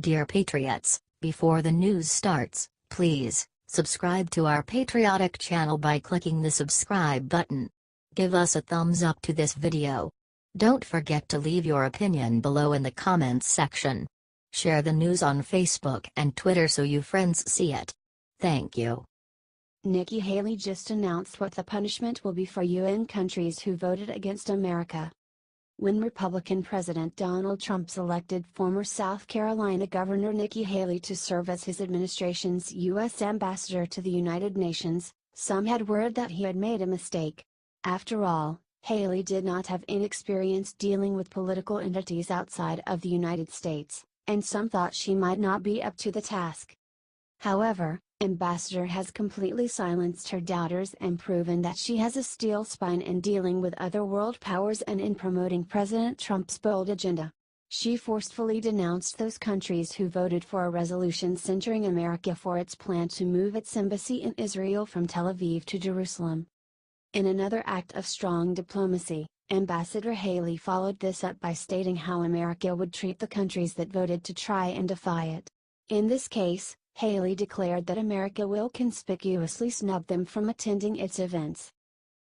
Dear Patriots, before the news starts, please subscribe to our patriotic channel by clicking the subscribe button. Give us a thumbs up to this video. Don't forget to leave your opinion below in the comments section. Share the news on Facebook and Twitter so you friends see it. Thank you. Nikki Haley just announced what the punishment will be for UN countries who voted against America. When Republican President Donald Trump selected former South Carolina Governor Nikki Haley to serve as his administration's U.S. ambassador to the United Nations, some had worried that he had made a mistake. After all, Haley did not have any experience dealing with political entities outside of the United States, and some thought she might not be up to the task. However, Ambassador has completely silenced her doubters and proven that she has a steel spine in dealing with other world powers and in promoting President Trump's bold agenda. She forcefully denounced those countries who voted for a resolution censuring America for its plan to move its embassy in Israel from Tel Aviv to Jerusalem. In another act of strong diplomacy, Ambassador Haley followed this up by stating how America would treat the countries that voted to try and defy it. In this case, Haley declared that America will conspicuously snub them from attending its events.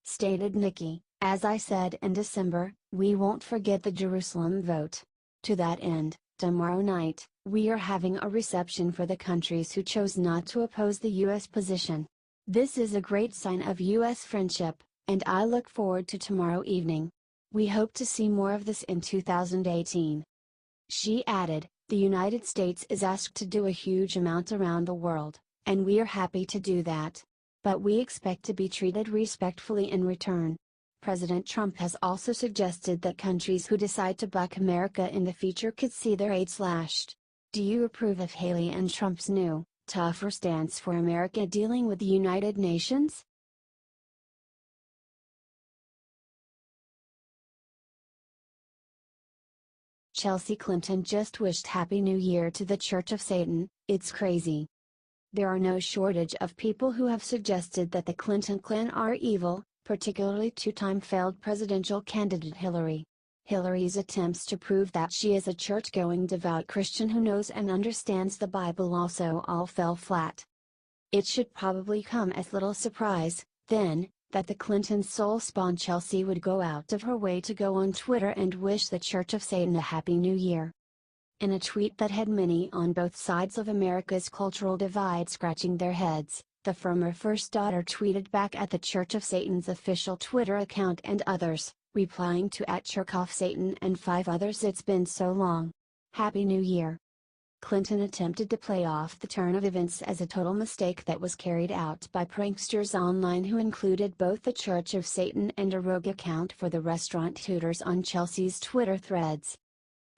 Stated Nikki, "As I said in December, we won't forget the Jerusalem vote. To that end, tomorrow night, we are having a reception for the countries who chose not to oppose the U.S. position. This is a great sign of U.S. friendship, and I look forward to tomorrow evening. We hope to see more of this in 2018. She added, "The United States is asked to do a huge amount around the world, and we are happy to do that. But we expect to be treated respectfully in return." President Trump has also suggested that countries who decide to buck America in the future could see their aid slashed. Do you approve of Haley and Trump's new, tougher stance for America dealing with the United Nations? Chelsea Clinton just wished Happy New Year to the Church of Satan. It's crazy. There are no shortage of people who have suggested that the Clinton clan are evil, particularly two-time failed presidential candidate Hillary. Hillary's attempts to prove that she is a church-going devout Christian who knows and understands the Bible also all fell flat. It should probably come as little surprise, then, that the Clintons' soul spawn Chelsea would go out of her way to go on Twitter and wish the Church of Satan a Happy New Year. In a tweet that had many on both sides of America's cultural divide scratching their heads, the former first daughter tweeted back at the Church of Satan's official Twitter account and others, replying to @ChurchOfSatan and 5 others, "It's been so long. Happy New Year." Clinton attempted to play off the turn of events as a total mistake that was carried out by pranksters online who included both the Church of Satan and a rogue account for the restaurant Hooters on Chelsea's Twitter threads.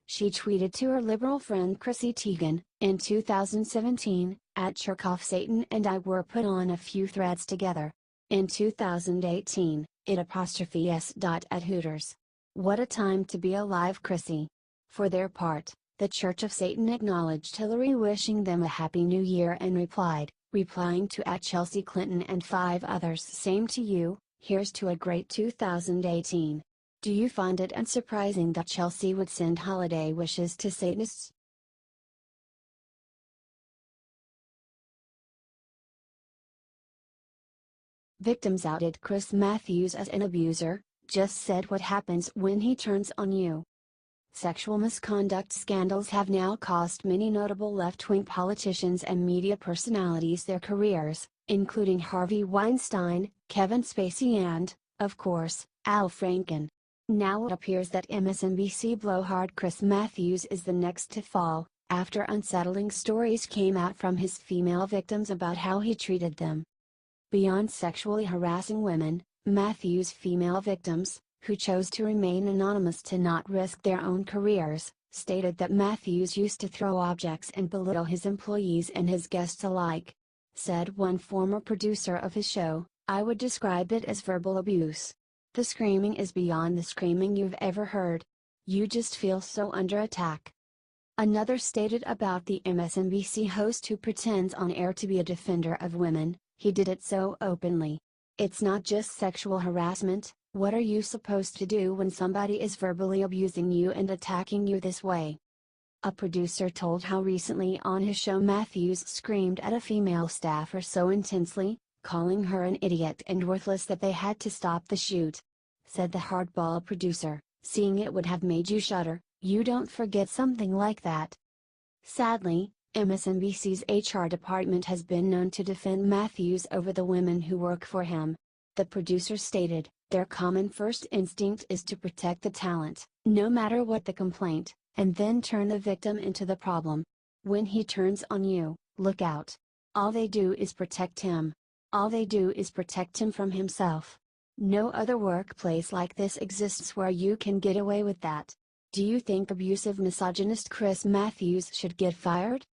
She tweeted to her liberal friend Chrissy Teigen, "In 2017, @ChurchOfSatan and I were put on a few threads together. In 2018, it''s. At Hooters. What a time to be alive, Chrissy." For their part, the Church of Satan acknowledged Hillary wishing them a Happy New Year and replying to @Chelsea Clinton and 5 others, "Same to you, here's to a great 2018. Do you find it unsurprising that Chelsea would send holiday wishes to Satanists?" Victims outed Chris Matthews as an abuser, just said what happens when he turns on you. Sexual misconduct scandals have now cost many notable left-wing politicians and media personalities their careers, including Harvey Weinstein, Kevin Spacey and, of course, Al Franken. Now it appears that MSNBC blowhard Chris Matthews is the next to fall, after unsettling stories came out from his female victims about how he treated them. Beyond sexually harassing women, Matthews' female victims, who chose to remain anonymous to not risk their own careers, stated that Matthews used to throw objects and belittle his employees and his guests alike. Said one former producer of his show, "I would describe it as verbal abuse. The screaming is beyond the screaming you've ever heard. You just feel so under attack." Another stated about the MSNBC host who pretends on air to be a defender of women, "He did it so openly. It's not just sexual harassment. What are you supposed to do when somebody is verbally abusing you and attacking you this way?" A producer told how recently on his show Matthews screamed at a female staffer so intensely, calling her an idiot and worthless that they had to stop the shoot. Said the hardball producer, "Seeing it would have made you shudder, you don't forget something like that." Sadly, MSNBC's HR department has been known to defend Matthews over the women who work for him. The producer stated, "Their common first instinct is to protect the talent, no matter what the complaint, and then turn the victim into the problem. When he turns on you, look out. All they do is protect him. All they do is protect him from himself. No other workplace like this exists where you can get away with that." Do you think abusive misogynist Chris Matthews should get fired?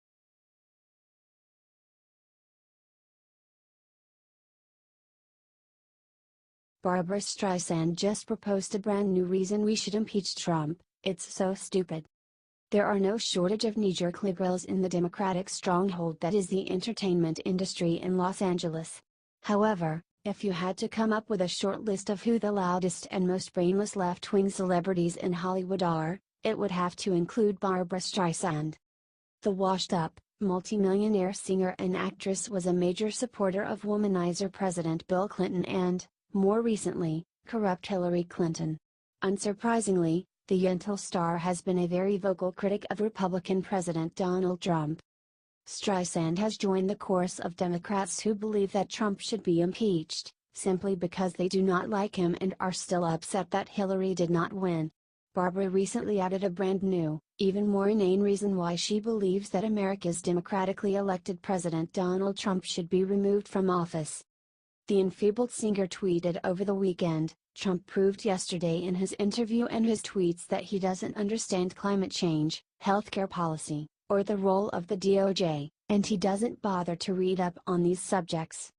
Barbra Streisand just proposed a brand new reason we should impeach Trump. "It's so stupid." There are no shortage of knee-jerk liberals in the Democratic stronghold that is the entertainment industry in Los Angeles. However, if you had to come up with a short list of who the loudest and most brainless left-wing celebrities in Hollywood are, it would have to include Barbra Streisand. The washed-up, multimillionaire singer and actress was a major supporter of womanizer President Bill Clinton and, more recently, corrupt Hillary Clinton. Unsurprisingly, the Yentl star has been a very vocal critic of Republican President Donald Trump. Streisand has joined the chorus of Democrats who believe that Trump should be impeached, simply because they do not like him and are still upset that Hillary did not win. Barbra recently added a brand new, even more inane reason why she believes that America's democratically elected President Donald Trump should be removed from office. The enfeebled singer tweeted over the weekend, "Trump proved yesterday in his interview and his tweets that he doesn't understand climate change, healthcare policy, or the role of the DOJ, and he doesn't bother to read up on these subjects."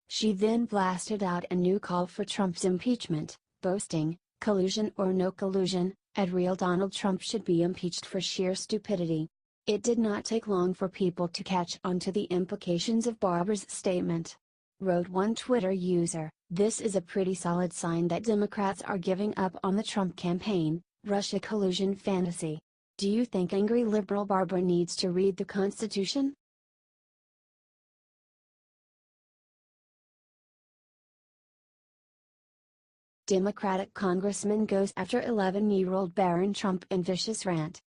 She then blasted out a new call for Trump's impeachment, boasting, "Collusion or no collusion, a real Donald Trump should be impeached for sheer stupidity." It did not take long for people to catch on to the implications of Barbra's statement. Wrote one Twitter user, "This is a pretty solid sign that Democrats are giving up on the Trump campaign, Russia collusion fantasy. Do you think angry liberal Barbra needs to read the Constitution?" Democratic congressman goes after 11-year-old Barron Trump in vicious rant.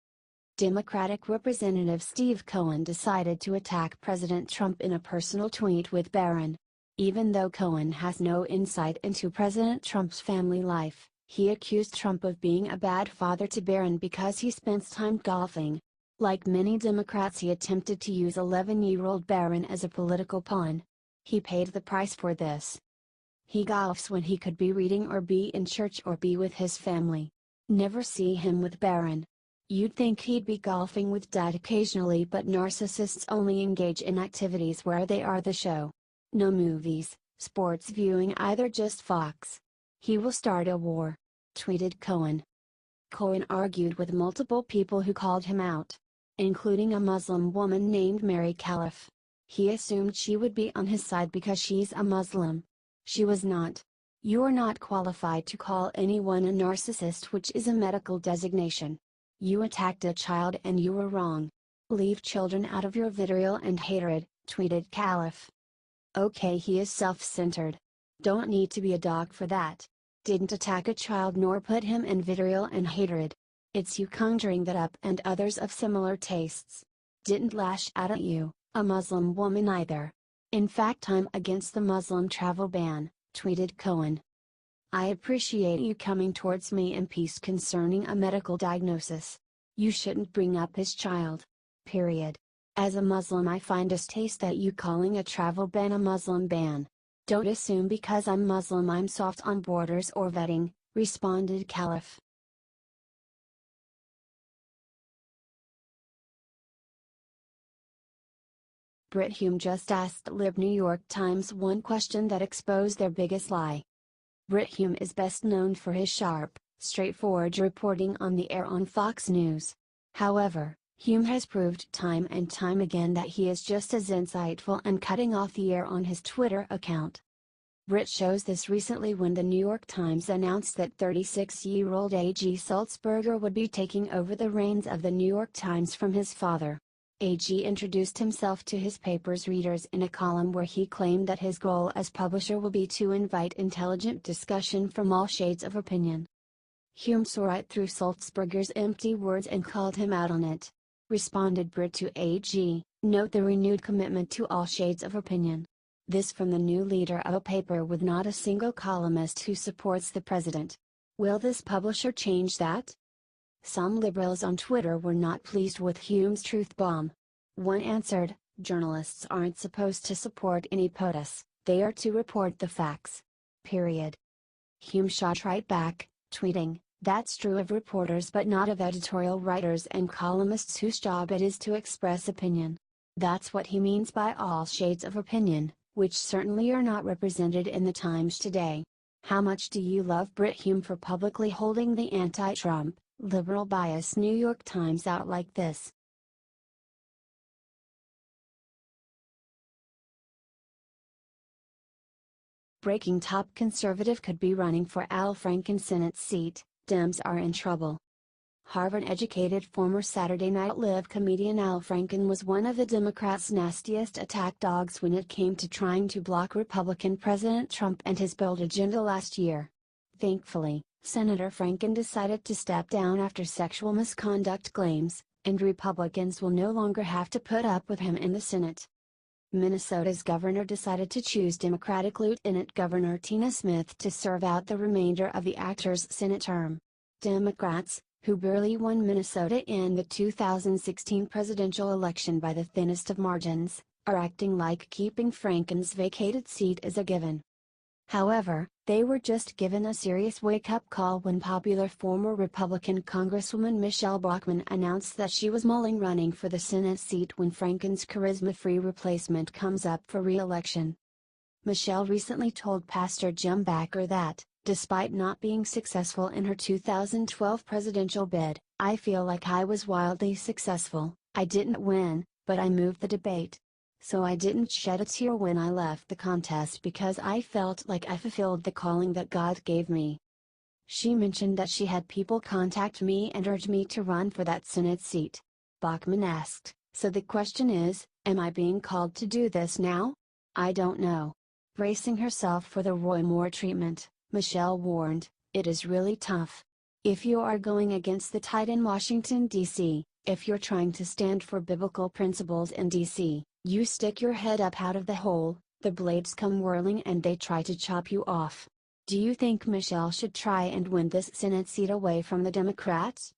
Democratic Representative Steve Cohen decided to attack President Trump in a personal tweet with Barron. Even though Cohen has no insight into President Trump's family life, he accused Trump of being a bad father to Barron because he spends time golfing. Like many Democrats, he attempted to use 11-year-old Barron as a political pawn. He paid the price for this. He golfs when he could be reading or be in church or be with his family. Never see him with Barron. You'd think he'd be golfing with Dad occasionally, but narcissists only engage in activities where they are the show. No movies, sports viewing either, just Fox. He will start a war," tweeted Cohen. Cohen argued with multiple people who called him out, including a Muslim woman named Mary Calif. He assumed she would be on his side because she's a Muslim. She was not. "You're not qualified to call anyone a narcissist, which is a medical designation. You attacked a child and you were wrong. Leave children out of your vitriol and hatred," tweeted Calif. Okay, he is self-centered. Don't need to be a dog for that. Didn't attack a child nor put him in vitriol and hatred. It's you conjuring that up and others of similar tastes. Didn't lash out at you, a Muslim woman, either. In fact, I'm against the Muslim travel ban," tweeted Cohen. "I appreciate you coming towards me in peace concerning a medical diagnosis. You shouldn't bring up his child. Period. As a Muslim, I find distaste that you calling a travel ban a Muslim ban. Don't assume because I'm Muslim I'm soft on borders or vetting," responded Calif. Brit Hume just asked Lib New York Times one question that exposed their biggest lie. Brit Hume is best known for his sharp, straightforward reporting on the air on Fox News. However, Hume has proved time and time again that he is just as insightful and cutting off the air on his Twitter account. Brit shows this recently when the New York Times announced that 36-year-old A.G. Sulzberger would be taking over the reins of the New York Times from his father. A.G. introduced himself to his paper's readers in a column where he claimed that his goal as publisher will be to invite intelligent discussion from all shades of opinion. Hume saw right through Sulzberger's empty words and called him out on it. Responded Brit to A.G., "Note the renewed commitment to all shades of opinion." This from the new leader of a paper with not a single columnist who supports the president. Will this publisher change that? Some liberals on Twitter were not pleased with Hume's truth bomb. One answered, "Journalists aren't supposed to support any POTUS, they are to report the facts. Period." Hume shot right back, tweeting, "That's true of reporters but not of editorial writers and columnists whose job it is to express opinion. That's what he means by all shades of opinion, which certainly are not represented in the Times today." How much do you love Brit Hume for publicly holding the anti-Trump, liberal bias New York Times out like this? Breaking: top conservative could be running for Al Franken Senate seat, Dems are in trouble. Harvard-educated former Saturday Night Live comedian Al Franken was one of the Democrats' nastiest attack dogs when it came to trying to block Republican President Trump and his bold agenda last year. Thankfully, Senator Franken decided to step down after sexual misconduct claims, and Republicans will no longer have to put up with him in the Senate. Minnesota's governor decided to choose Democratic Lieutenant Governor Tina Smith to serve out the remainder of the actor's Senate term. Democrats, who barely won Minnesota in the 2016 presidential election by the thinnest of margins, are acting like keeping Franken's vacated seat is a given. However, they were just given a serious wake-up call when popular former Republican Congresswoman Michelle Bachmann announced that she was mulling running for the Senate seat when Franken's charisma-free replacement comes up for re-election. Michelle recently told Pastor Jim Bakker that, despite not being successful in her 2012 presidential bid, "I feel like I was wildly successful. I didn't win, but I moved the debate. So I didn't shed a tear when I left the contest because I felt like I fulfilled the calling that God gave me." She mentioned that she had people contact me and urge me to run for that Senate seat. Bachmann asked, "So the question is, am I being called to do this now? I don't know." Bracing herself for the Roy Moore treatment, Michelle warned, "It is really tough. If you are going against the tide in Washington, D.C., if you're trying to stand for biblical principles in D.C., you stick your head up out of the hole, the blades come whirling and they try to chop you off." Do you think Michelle should try and win this Senate seat away from the Democrats?